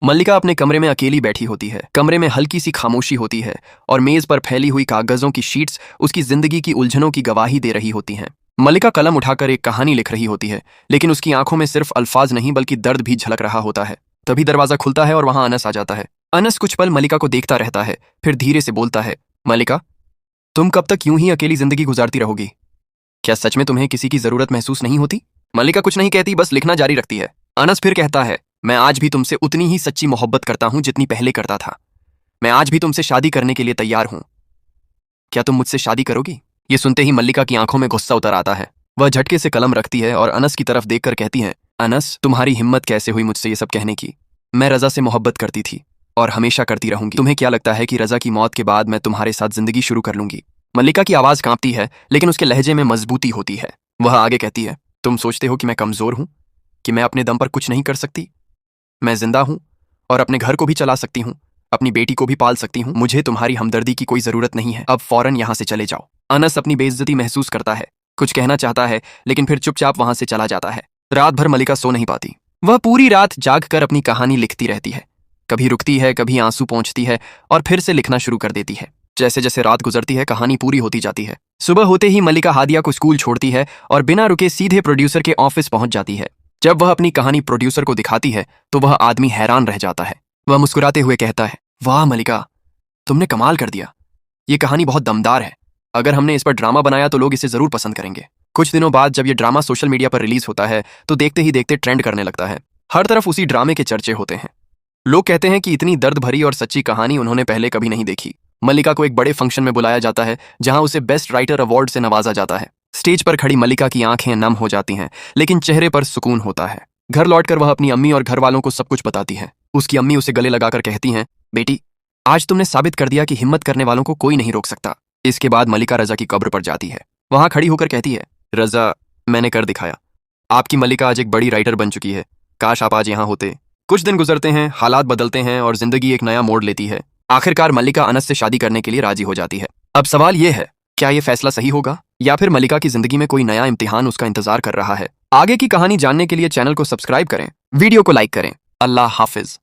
मल्लिका अपने कमरे में अकेली बैठी होती है। कमरे में हल्की सी खामोशी होती है और मेज पर फैली हुई कागजों की शीट्स उसकी जिंदगी की उलझनों की गवाही दे रही होती हैं। मल्लिका कलम उठाकर एक कहानी लिख रही होती है, लेकिन उसकी आंखों में सिर्फ अल्फाज नहीं बल्कि दर्द भी झलक रहा होता है। तभी दरवाजा खुलता है और वहां अनस आ जाता है। अनस कुछ पल मल्लिका को देखता रहता है, फिर धीरे से बोलता है, मल्लिका, तुम कब तक यूं ही अकेली जिंदगी गुजारती रहोगी? क्या सच में तुम्हें किसी की जरूरत महसूस नहीं होती? मल्लिका कुछ नहीं कहती, बस लिखना जारी रखती है। अनस फिर कहता है, मैं आज भी तुमसे उतनी ही सच्ची मोहब्बत करता हूं जितनी पहले करता था। मैं आज भी तुमसे शादी करने के लिए तैयार हूं। क्या तुम मुझसे शादी करोगी? ये सुनते ही मल्लिका की आंखों में गुस्सा उतर आता है। वह झटके से कलम रखती है और अनस की तरफ देखकर कहती है, अनस, तुम्हारी हिम्मत कैसे हुई मुझसे ये सब कहने की? मैं रजा से मोहब्बत करती थी और हमेशा करती रहूंगी। तुम्हें क्या लगता है कि रजा की मौत के बाद मैं तुम्हारे साथ जिंदगी शुरू कर लूंगी? मल्लिका की आवाज कांपती है, लेकिन उसके लहजे में मजबूती होती है। वह आगे कहती है, तुम सोचते हो कि मैं कमजोर हूं, कि मैं अपने दम पर कुछ नहीं कर सकती? मैं जिंदा हूं और अपने घर को भी चला सकती हूं, अपनी बेटी को भी पाल सकती हूं। मुझे तुम्हारी हमदर्दी की कोई जरूरत नहीं है। अब फौरन यहां से चले जाओ। अनस अपनी बेइज्जती महसूस करता है, कुछ कहना चाहता है, लेकिन फिर चुपचाप वहां से चला जाता है। रात भर मल्लिका सो नहीं पाती। वह पूरी रात जागकर अपनी कहानी लिखती रहती है। कभी रुकती है, कभी आंसू पोंछती है और फिर से लिखना शुरू कर देती है। जैसे जैसे रात गुजरती है, कहानी पूरी होती जाती है। सुबह होते ही मल्लिका हादिया को स्कूल छोड़ती है और बिना रुके सीधे प्रोड्यूसर के ऑफिस पहुंच जाती है। जब वह अपनी कहानी प्रोड्यूसर को दिखाती है तो वह आदमी हैरान रह जाता है। वह मुस्कुराते हुए कहता है, वाह मल्लिका, तुमने कमाल कर दिया। ये कहानी बहुत दमदार है। अगर हमने इस पर ड्रामा बनाया तो लोग इसे जरूर पसंद करेंगे। कुछ दिनों बाद जब ये ड्रामा सोशल मीडिया पर रिलीज होता है तो देखते ही देखते ट्रेंड करने लगता है। हर तरफ उसी ड्रामे के चर्चे होते हैं। लोग कहते हैं कि इतनी दर्द भरी और सच्ची कहानी उन्होंने पहले कभी नहीं देखी। मल्लिका को एक बड़े फंक्शन में बुलाया जाता है जहां उसे बेस्ट राइटर अवार्ड से नवाजा जाता है। स्टेज पर खड़ी मल्लिका की आंखें नम हो जाती हैं, लेकिन चेहरे पर सुकून होता है। घर लौटकर वह अपनी अम्मी और घर वालों को सब कुछ बताती है। उसकी अम्मी उसे गले लगाकर कहती हैं, बेटी, आज तुमने साबित कर दिया कि हिम्मत करने वालों को कोई नहीं रोक सकता। इसके बाद मल्लिका रजा की कब्र पर जाती है। वहां खड़ी होकर कहती है, रजा, मैंने कर दिखाया। आपकी मल्लिका आज एक बड़ी राइटर बन चुकी है। काश आप आज यहाँ होते। कुछ दिन गुजरते हैं, हालात बदलते हैं और जिंदगी एक नया मोड़ लेती है। आखिरकार मल्लिका अनस से शादी करने के लिए राजी हो जाती है। अब सवाल यह है, क्या यह फैसला सही होगा या फिर मल्लिका की जिंदगी में कोई नया इम्तिहान उसका इंतजार कर रहा है? आगे की कहानी जानने के लिए चैनल को सब्सक्राइब करें, वीडियो को लाइक करें। अल्लाह हाफिज।